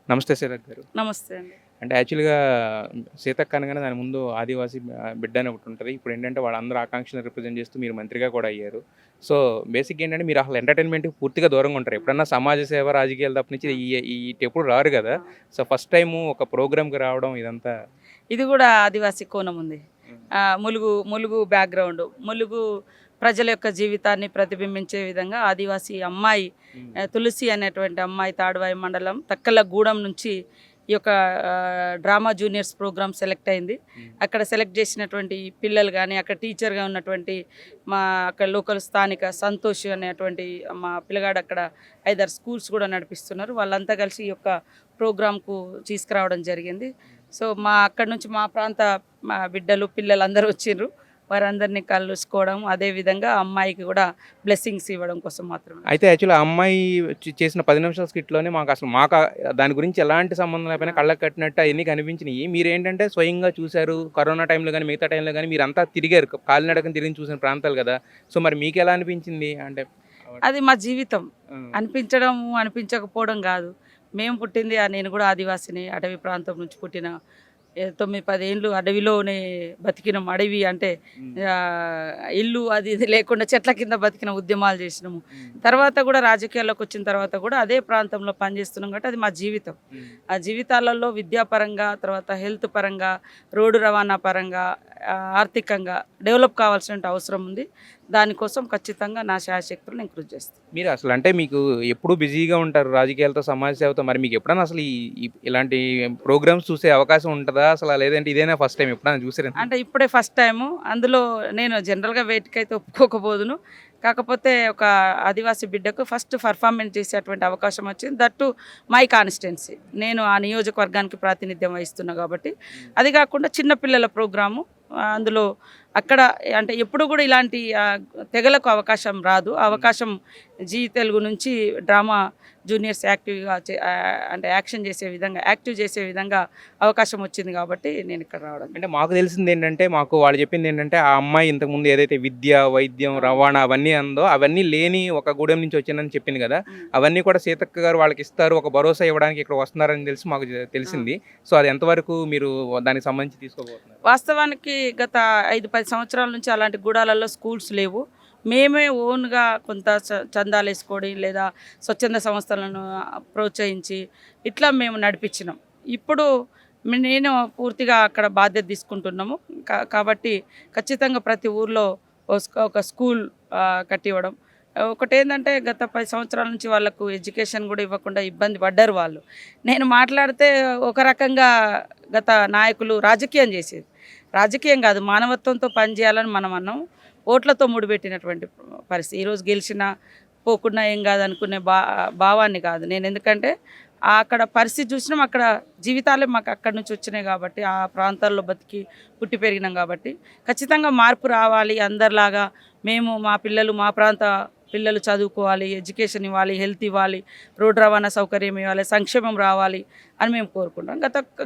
నమస్తే సీతక్క గారు. నమస్తే అండి. అంటే యాక్చువల్‌గా సీతక్క అనగానే దాని ముందు ఆదివాసీ బిడ్డ అని ఒకటి ఉంటది. ఇప్పుడేంటంటే వాళ్ళందరి ఆకాంక్షలను రిప్రజెంట్ చేస్తూ మీరు మంత్రిగా కూడా అయ్యారు. సో, బేసిక్‌గా ఏంటంటే మీరు అసలు ఎంటర్‌టైన్‌మెంట్‌కి పూర్తిగా దూరంగా ఉంటారు. ఎప్పుడన్నా సమాజ సేవ, రాజకీయాలు తప్ప నుంచి ఇటెప్పుడు రారు గదా! ఆ! సో, ఫస్ట్ టైము ఒక ప్రోగ్రామ్‌కి రావడం ఇదంతా. ఇది గూడా ఆదివాసీ కోణం ఉంది. హ్మ్. ములుగు బ్యాక్‌గ్రౌండ్. ములుగు ప్రజల యొక్క జీవితాన్ని ప్రతిబింబించే విధంగా ఆదివాసీ అమ్మాయి హ్మ్. తులసి అనేటువంటి అమ్మాయి తాడువాయి మండలం తక్కలగూడెం నుంచి ఈ యొక్క డ్రామా జూనియర్స్ ప్రోగ్రామ్ సెలెక్ట్ అయింది. హ్మ్. అక్కడ సెలెక్ట్ చేసినటువంటి పిల్లలు గానీ, అక్కడ టీచర్‌గా ఉన్నటువంటి మా అక్కడ లోకల్ స్థానిక సంతోష్ అనేటువంటి మా పిల్లగాడు అక్కడ 5, 6 స్కూల్స్ కూడా నడిపిస్తున్నారు. వాళ్ళంతా కలిసి ఈ యొక్క ప్రోగ్రామ్‌కు తీసుకురావడం జరిగింది. సో, అక్కడి నుంచి మా ప్రాంత బిడ్డలు, పిల్లలు అందరూ వచ్చిండ్రు. వారందరినీ కలుసుకోవడం, అదేవిధంగా అమ్మాయికి కూడా బ్లెస్సింగ్స్ ఇవ్వడం కోసం మాత్రమే. అయితే యాక్చువల్‌గా ఆ అమ్మాయి చేసిన 10 నిమిషాల స్కిట్‌లోనే మాకు దాని గురించి ఎలాంటి సంబంధం లేకపోయినా కళ్ళకి కట్టినట్టు అయన్నీ కనిపించినియి. మీరేంటంటే స్వయంగా చూసారు. కరోనా టైంలో గాని, మిగతా టైంలో గాని మీరంతా తిరిగారు. కాలినడకన తిరిగి చూసిన ప్రాంతాలు గదా! సో, మరి మీకెలా అనిపించింది? అంటే అది మా జీవితం. హ్మ్. అనిపించడం, అనిపించకపోవడం గాదు. మేము పుట్టింది నేను కూడా ఆదివాసినే. అటవీ ప్రాంతం నుంచి పుట్టిన 9, 10 ఏండ్లు అడవిలోనే బతికినాం. అడవి అంటే హ్మ్. ఇల్లు అది ఇది లేకుండా చెట్ల కింద బతికిన ఉద్యమాలు చేసినాము. హ్మ్. తర్వాత కూడా రాజకీయాల్లోకి వచ్చిన తర్వాత కూడా అదే ప్రాంతంలో పనిచేస్తున్నాం కాబట్టి అది మా జీవితం. హ్మ్. ఆ జీవితాలలో విద్యాపరంగా, తర్వాత హెల్త్ పరంగా, రోడ్డు రవాణా పరంగా, ఆర్థికంగా డెవలప్ కావాల్సిన అవసరం ఉంది. దానికోసం ఖచ్చితంగా నా శాయశక్తులు నేను కృషి చేస్తాను. మీరు అసలు అంటే మీకు ఎప్పుడూ బిజీగా ఉంటారు రాజకీయాలతో, సమాజ సేవతో. మరి మీకు ఎప్పుడైనా అసలు ఇలాంటి ప్రోగ్రామ్స్ చూసే అవకాశం ఉంటదా? అసల లేదంటే ఇదేనా ఫస్ట్ టైమ్ ఎప్పుడైనా చూసారా? అంటే ఇప్పుడే ఫస్ట్ టైము. అందులో నేను జనరల్‌గా వేటికైతే ఒప్పుకోకపోదును. కాకపోతే ఒక ఆదివాసీ బిడ్డకు ఫస్ట్ పర్ఫార్మెన్స్ చేసేటువంటి అవకాశం వచ్చింది. That to my constituency. నేను ఆ నియోజకవర్గానికి ప్రాతినిధ్యం వహిస్తున్నా కాబట్టి. అది కాకుండా చిన్న పిల్లల ప్రోగ్రాము. అందులో అక్కడ అంటే ఎప్పుడు కూడా ఇలాంటి తెగలకు అవకాశం రాదు. అవకాశం జీ తెలుగు నుంచి డ్రామా జూనియర్స్ అంటే యాక్టివ్ చేసే విధంగా అవకాశం వచ్చింది కాబట్టి నేను ఇక్కడ రావడం. అంటే మాకు తెలిసిందేంటంటే, వాళ్ళు చెప్పిందేంటంటే, ఆ అమ్మాయి ఇంతకుముందు ఏదైతే విద్య, వైద్యం, రవాణా అవన్నీ అందో, అవన్నీ లేని ఒక గూడెం నుంచి వచ్చిందని చెప్పింది గదా! హ్మ్. అవన్నీ కూడా సీతక్క గారు వాళ్ళకిస్తారు. ఒక భరోసా ఇవ్వడానికి ఇక్కడ వస్తున్నారని తెలిసి మాకు తెలిసింది. సో, అది ఎంతవరకు మీరు దానికి సంబంధించి తీసుకోబోతున్నారు? వాస్తవానికి గత 5, 10 సంవత్సరాల నుంచి అలాంటి గూడాలలో స్కూల్స్ లేవు. మేమే ఓన్‌గా కొంత చందాలేసుకొని లేదా స్వచ్ఛంద సంస్థలను ప్రోత్సహించి ఇట్లా మేము నడిపించినాం. ఇప్పుడు నేను పూర్తిగా అక్కడ బాధ్యత తీసుకుంటున్నాము. కాబట్టి ఖచ్చితంగా ప్రతి ఊర్లో ఒక స్కూల్ కట్టివ్వడం. ఒకటేందంటే గత 10 సంవత్సరాల నుంచి వాళ్ళకు ఎడ్యుకేషన్ కూడా ఇవ్వకుండా ఇబ్బంది పడ్డారు వాళ్ళు. నేను మాట్లాడితే ఒక రకంగా గత నాయకులు రాజకీయం చేసేది. రాజకీయం కాదు, మానవత్వంతో పనిచేయాలని మనం అన్నాం. ఓట్లతో ముడిపెట్టినటువంటి పరిస్థితి. ఈరోజు గెలిచినా పోకున్నా ఏం కాదనుకునే భావాన్ని కాదు. నేను ఎందుకంటే అక్కడ పరిస్థితి చూసినాం. అక్కడ జీవితాలే మాకు అక్కడి నుంచి వచ్చినాయి కాబట్టి, ఆ ప్రాంతాల్లో బతికి పుట్టి పెరిగినాం కాబట్టి ఖచ్చితంగా మార్పు రావాలి. అందరిలాగా మేము మా పిల్లలు మా ప్రాంత పిల్లలు చదువుకోవాలి, ఎడ్యుకేషన్ ఇవ్వాలి, హెల్త్ ఇవ్వాలి, రోడ్డు రవాణా సౌకర్యం ఇవ్వాలి, సంక్షేమం రావాలి అని మేము కోరుకుంటాం.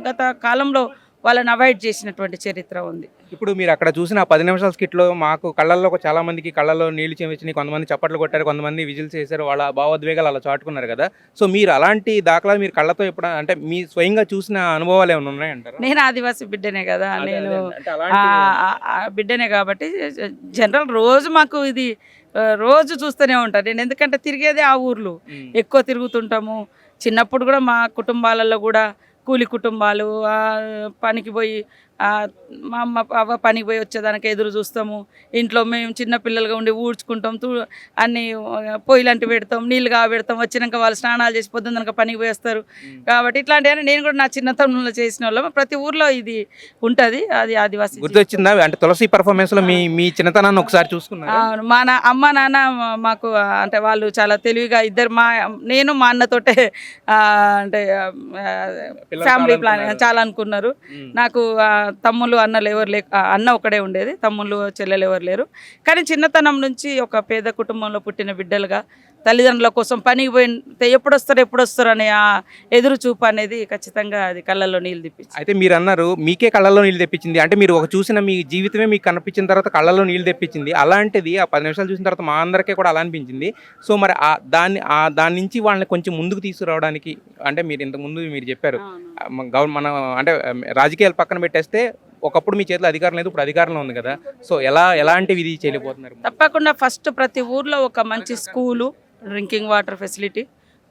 గత కాలంలో వాళ్ళని అవాయిడ్ చేసినటువంటి చరిత్ర ఉంది. ఇప్పుడు మీరు అక్కడ చూసిన ఆ 10 నిమిషాల స్కిట్‌లో మాకు కళ్ళల్లో చాలా మందికి కళ్ళల్లో నీళ్లు చెమిచినాయి. కొంతమంది చప్పట్లు కొట్టారు. కొంతమంది విజిల్స్ చేశారు. వాళ్ళ భావోద్వేగాలు అలా చాటుకున్నారు కదా! సో, మీరు అలాంటి దాఖలాలు మీరు కళ్ళతో ఎప్పుడైనా అంటే మీ స్వయంగా చూసిన అనుభవాలు ఏమైనా ఉన్నాయంటారా? నేను ఆదివాసీ బిడ్డనే కదా! అదే నేను అదే అంటే అలాంటి బిడ్డనే కాబట్టి జనరల్ రోజు మాకు ఇది రోజు చూస్తూనే ఉంటాను. నేను ఎందుకంటే తిరిగేదే ఆ ఊర్లు. హ్మ్. ఎక్కువ తిరుగుతుంటాము. చిన్నప్పుడు కూడా మా కుటుంబాలలో కూడా కూలి కుటుంబాలు, పనికి పోయి మా అమ్మ అవ్వ పనికి పోయి వచ్చేదానికి ఎదురు చూస్తాము. ఇంట్లో మేము చిన్న పిల్లలుగా ఉండి ఊడ్చుకుంటాం, అన్నీ పొయ్యిలాంటివి పెడతాం, నీళ్ళు కాబెడతాం. వచ్చినాక వాళ్ళు స్నానాలు చేసి పొద్దున్నక పనికి పోయేస్తారు. హ్మ్. కాబట్టి ఇట్లాంటివన్నీ నేను కూడా నా చిన్నతనంలో చేసిన వాళ్ళం. ప్రతి ఊర్లో ఇది ఉంటుంది. అది ఆదివాసీ గుర్తొచ్చిందా? అంటే తులసి పెర్ఫార్మెన్స్‌లో మీ చిన్నతనాన్ని ఒకసారి చూసుకున్నారా? అవును. అమ్మ, నాన్న మాకు అంటే వాళ్ళు చాలా తెలివిగా ఇద్దరు నేను మా అన్నతోటే అంటే పిల్లలు ఫ్యామిలీ చాలా ప్లాన్ అనుకున్నారు. చాలా అనుకున్నారు. హ్మ్. నాకు తమ్ముళ్ళు, అన్నలు ఎవరు అన్న ఒకడే ఉండేది. తమ్ముళ్ళు, చెల్లెలు ఎవరు లేరు. కానీ చిన్నతనం నుంచి ఒక పేద కుటుంబంలో పుట్టిన బిడ్డలుగా తల్లిదండ్రుల కోసం పనికి పోయితే ఎప్పుడు వస్తారు అనే ఆ ఎదురు చూపు అనేది ఖచ్చితంగా అది కళ్ళల్లో నీళ్ళు తెప్పించింది. అయితే మీరు అన్నారు మీకే కళ్ళల్లో నీళ్ళు తెప్పించింది. అంటే మీరు ఒక చూసిన మీ జీవితమే మీకు కనిపించిన తర్వాత కళ్ళల్లో నీళ్ళు తెప్పించింది. అలాంటిది ఆ 10 నిమిషాలు చూసిన తర్వాత మా అందరికీ కూడా అలా అనిపించింది. సో మరి దాని నుంచి వాళ్ళని కొంచెం ముందుకు తీసుకురావడానికి అంటే మీరు ఇంతకుముందు మీరు చెప్పారు మన అంటే రాజకీయాలు పక్కన పెట్టేస్తే ఒకప్పుడు మీ చేతిలో అధికారం లేదు, ఇప్పుడు అధికారంలో ఉంది కదా. సో ఎలాంటివి ఇది చేయలేకపోతున్నారు? తప్పకుండా ఫస్ట్ ప్రతి ఊర్లో ఒక మంచి స్కూలు, డ్రింకింగ్ వాటర్ ఫెసిలిటీ,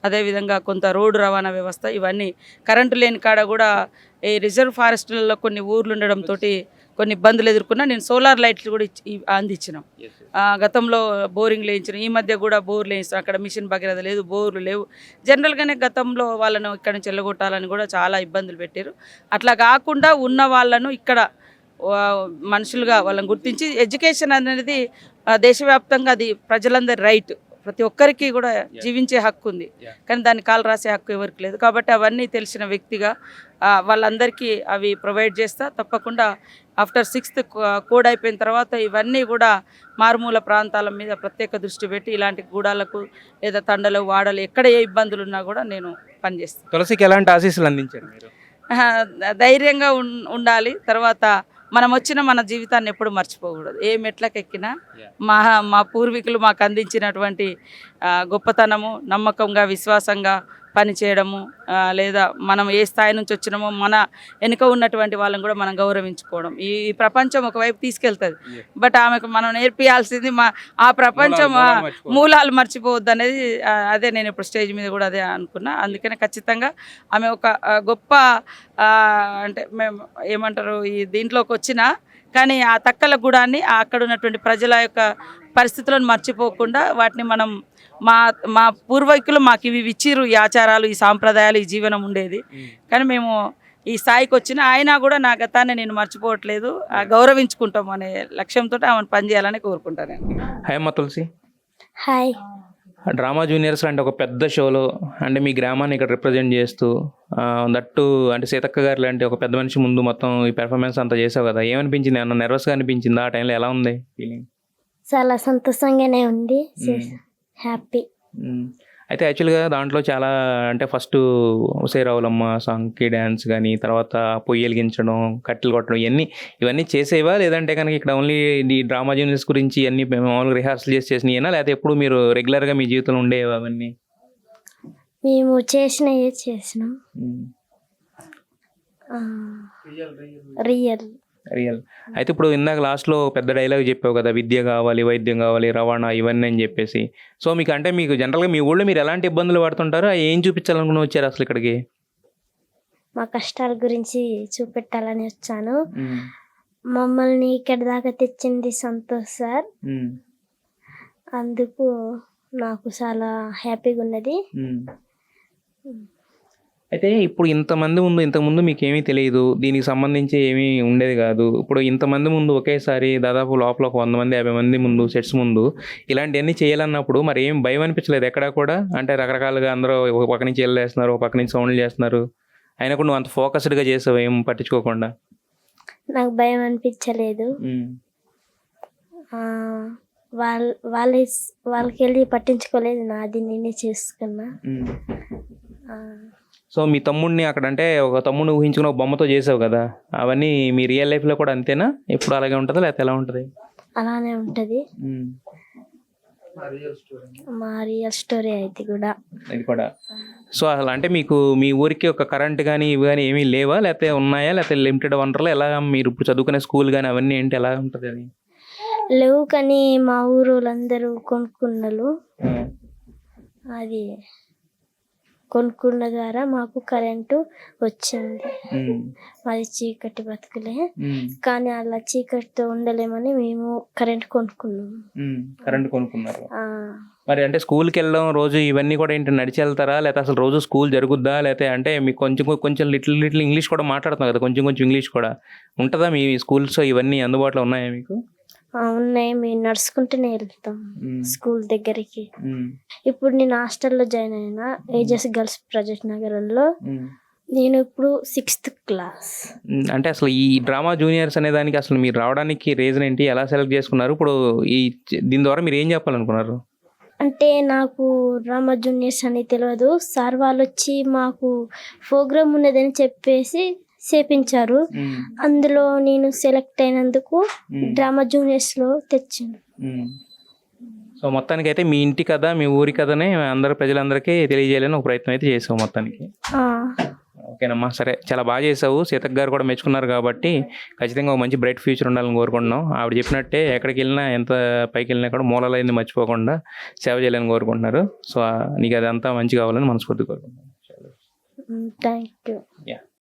అదేవిధంగా కొంత రోడ్డు రవాణా వ్యవస్థ, ఇవన్నీ కరెంటు లేని కాడ కూడా ఈ రిజర్వ్ ఫారెస్ట్లలో కొన్ని ఊర్లు ఉండడంతో కొన్ని ఇబ్బందులు ఎదుర్కొన్నా నేను సోలార్ లైట్లు కూడా అందించినాం. గతంలో బోరింగ్ వేయించినాం, ఈ మధ్య కూడా బోర్లు వేయించినాం. అక్కడ మిషన్ భగీరథ లేదు, బోర్లు లేవు. జనరల్గానే గతంలో వాళ్ళను ఇక్కడ నుంచి వెళ్ళగొట్టాలని కూడా చాలా ఇబ్బందులు పెట్టారు. అట్లా కాకుండా ఉన్న వాళ్ళను ఇక్కడ మనుషులుగా వాళ్ళని గుర్తించి ఎడ్యుకేషన్ అనేది దేశవ్యాప్తంగా అది ప్రజలందరి రైట్, ప్రతి ఒక్కరికి కూడా జీవించే హక్కు ఉంది, కానీ దాన్ని కాలు రాసే హక్కు ఎవరికి లేదు. కాబట్టి అవన్నీ తెలిసిన వ్యక్తిగా వాళ్ళందరికీ అవి ప్రొవైడ్ చేస్తా. తప్పకుండా ఆఫ్టర్ 6th కోడ్ అయిపోయిన తర్వాత ఇవన్నీ కూడా మారుమూల ప్రాంతాల మీద ప్రత్యేక దృష్టి పెట్టి ఇలాంటి గూడాలకు లేదా తండలు వాడలు ఎక్కడ ఏ ఇబ్బందులు ఉన్నా కూడా నేను పనిచేస్తాను. తులసికి ఎలాంటి ఆశీస్సులు అందించారు మీరు? ధైర్యంగా ఉండాలి. తర్వాత మనం వచ్చిన మన జీవితాన్ని ఎప్పుడు మర్చిపోకూడదు. ఏ మెట్లకు ఎక్కినా మా పూర్వీకులు మాకు అందించినటువంటి గొప్పతనము, నమ్మకంగా విశ్వాసంగా పనిచేయడము, లేదా మనం ఏ స్థాయి నుంచి వచ్చినామో మన వెనుక ఉన్నటువంటి వాళ్ళని కూడా మనం గౌరవించుకోవడం. ఈ ప్రపంచం ఒకవైపు తీసుకెళ్తుంది, బట్ ఆమెకు మనం నేర్పియాల్సింది ఆ ప్రపంచం మూలాలు మర్చిపోవద్దు అనేది. అదే నేను ఇప్పుడు స్టేజ్ మీద కూడా అదే అనుకున్నా. అందుకనే ఖచ్చితంగా ఆమె ఒక గొప్ప అంటే మేము ఏమంటారు ఈ దీంట్లోకి వచ్చినా కానీ ఆ తక్కల గుడాన్ని అక్కడ ఉన్నటువంటి ప్రజల యొక్క పరిస్థితులను మర్చిపోకుండా వాటిని మనం మా పూర్వీకులు మాకు ఇవి ఇచ్చిర్రు, ఈ ఆచారాలు, ఈ సాంప్రదాయాలు, ఈ జీవనం ఉండేది. కానీ మేము ఈ స్థాయికి వచ్చిన అయినా కూడా నా గతాన్ని నేను మర్చిపోవట్లేదు, గౌరవించుకుంటాం అనే లక్ష్యంతో ఆమెను పనిచేయాలని కోరుకుంటాను నేను. హాయ్ అమ్మ తులసి. హాయ్. డ్రామా జూనియర్స్ అంటే ఒక పెద్ద షోలో అంటే మీ గ్రామాన్ని ఇక్కడ రిప్రజెంట్ చేస్తూ దట్టు అంటే సీతక్క గారు లాంటి ఒక పెద్ద మనిషి ముందు మొత్తం ఈ పెర్ఫార్మెన్స్ అంతా చేసావు కదా, ఏమనిపించింది? ఏమన్నా నర్వస్గా అనిపించిందా ఆ టైంలో? ఎలా ఉంది ఫీలింగ్? చాలా సంతోషంగానే ఉంది, హ్యాపీ. అయితే యాక్చువల్గా దాంట్లో చాలా అంటే ఫస్ట్ ఉసేరావులమ్మ సాంగ్కి డ్యాన్స్ కానీ, తర్వాత పొయ్యి వెలిగించడం, కట్టెలు కొట్టడం, ఇవన్నీ చేసేవా? లేదంటే కనుక ఇక్కడ ఓన్లీ ఈ డ్రామా జూనియర్స్ గురించి అన్ని మామూలుగా రిహార్సల్ చేసినాయినా, లేకపోతే ఎప్పుడు మీరు రెగ్యులర్గా మీ జీవితంలో ఉండేవా అవన్నీ? మేము చేసినాం రియల్. అయితే ఇప్పుడు ఇందాక లాస్ట్లో పెద్ద డైలాగ్ చెప్పావు కదా, విద్య కావాలి, వైద్యం కావాలి, రవాణా ఇవన్నీ అని చెప్పేసి. సో మీకు జనరల్గా మీ ఊళ్ళో మీరు ఎలాంటి ఇబ్బందులు పడుతుంటారో ఏం చూపించాలనుకుని వచ్చారు అసలు ఇక్కడికి? మా కష్టాల గురించి చూపెట్టాలని వచ్చాను. మమ్మల్ని ఇక్కడ దాకా తెచ్చింది సంతోష్ సార్, అందుకు నాకు చాలా హ్యాపీగా ఉన్నది. అయితే ఇప్పుడు ఇంతకుముందు మీకు ఏమీ తెలియదు, దీనికి సంబంధించి ఏమీ ఉండేది కాదు. ఇప్పుడు ఇంతమంది ముందు ఒకేసారి దాదాపు లోపల ఒక 100 మంది 50 మంది ముందు సెట్స్ ముందు ఇలాంటివన్నీ చేయాలన్నప్పుడు మరి ఏం భయం అనిపించలేదు ఎక్కడా కూడా? అంటే రకరకాలుగా అందరూ ఒక పక్క నుంచి వెళ్ళేస్తున్నారు, ఒక పక్క నుంచి సౌండ్లు చేస్తున్నారు, అయినా కూడా నువ్వు అంత ఫోకస్డ్గా చేసావు ఏం పట్టించుకోకుండా? నాకు భయం అనిపించలేదు. వాళ్ళకి వెళ్ళి పట్టించుకోలేదు, నాది నేనే చేసుకున్నా. సో మీ తమ్ముడిని అక్కడ అంటే ఒక తమ్ముడిని ఊహించుకుని ఒక బొమ్మతో చేసావు కదా, అవన్నీ మీ రియల్ లైఫ్లో కూడా అంతేనా? ఎప్పుడు అలాగే ఉంటుందా లేకపోతే ఎలా ఉంటుంది? అలానే ఉంటుంది, మా రియల్ స్టోరీ అయితే కూడా ఇది కూడా. సో అసలు అంటే మీకు మీ ఊరికి ఒక కరెంట్ కానీ ఇవి కానీ ఏమీ లేవా, లేకపోతే ఉన్నాయా, లేకపోతే లిమిటెడ్ వనరులు? ఎలా మీరు ఇప్పుడు చదువుకునే స్కూల్ కానీ అవన్నీ ఏంటి, ఎలా ఉంటుంది అది? లేవు, కానీ మా ఊరు వాళ్ళందరూ కొనుక్కున్నారు. అది కొనుక్కున్న ద్వారా మాకు కరెంటు వచ్చింది. మాది చీకటి బతుకులే, కానీ అలా చీకటితో ఉండలేమని మేము కరెంట్ కొనుక్కున్నాము. కరెంట్ కొనుక్కున్నారు. మరి అంటే స్కూల్కి వెళ్ళడం రోజు ఇవన్నీ కూడా ఏంటి నడిచి వెళ్తారా, లేకపోతే అసలు రోజు స్కూల్ జరుగుద్దా? లేకపోతే అంటే మీకు కొంచెం లిటిల్ ఇంగ్లీష్ కూడా మాట్లాడుతున్నాం కదా, కొంచెం ఇంగ్లీష్ కూడా ఉంటుందా మీ స్కూల్స్? ఇవన్నీ అందుబాటులో ఉన్నాయా మీకు? ఉన్నాయి, మేము నడుచుకుంటూనే వెళ్తాం స్కూల్ దగ్గరికి. ఇప్పుడు నేను హాస్టల్లో జాయిన్ అయినా, ఏజెస్ గర్ల్స్ ప్రాజెక్ట్ నగరంలో. నేను ఇప్పుడు 6th క్లాస్. అంటే అసలు ఈ డ్రామా జూనియర్స్ అనే దానికి అసలు మీరు రావడానికి రీజన్ ఏంటి, ఎలా సెలెక్ట్ చేసుకున్నారు? ఇప్పుడు దీని ద్వారా మీరు ఏం చెప్పాలనుకున్నారు? అంటే నాకు డ్రామా జూనియర్స్ అని తెలియదు. సార్ వాళ్ళు వచ్చి మాకు ప్రోగ్రామ్ ఉన్నదని చెప్పేసి చేపించారు. అందులో నేను సెలెక్ట్ అయినందుకు డ్రామా జూనియర్స్లో తెచ్చిండు. సో మొత్తానికి అయితే మీ ఇంటి కథ మీ ఊరి కథనే అందరు ప్రజలందరికీ తెలియజేయాలని ఒక ప్రయత్నం అయితే చేసావు మొత్తానికి. ఆ, ఓకేనమ్మా, సరే, చాలా బాగా చేసావు. సీతక్క గారు కూడా మెచ్చుకున్నారు కాబట్టి ఖచ్చితంగా ఒక మంచి బ్రైట్ ఫ్యూచర్ ఉండాలని కోరుకుంటున్నాం. ఆవిడ చెప్పినట్టే ఎక్కడికి వెళ్ళినా ఎంత పైకి వెళ్ళినా కూడా మూలాలైంది మర్చిపోకుండా సేవ చేయాలని కోరుకుంటున్నారు. సో నీకు అదంతా మంచి కావాలని మనస్ఫూర్తి కోరుకుంటున్నాను. Thank you.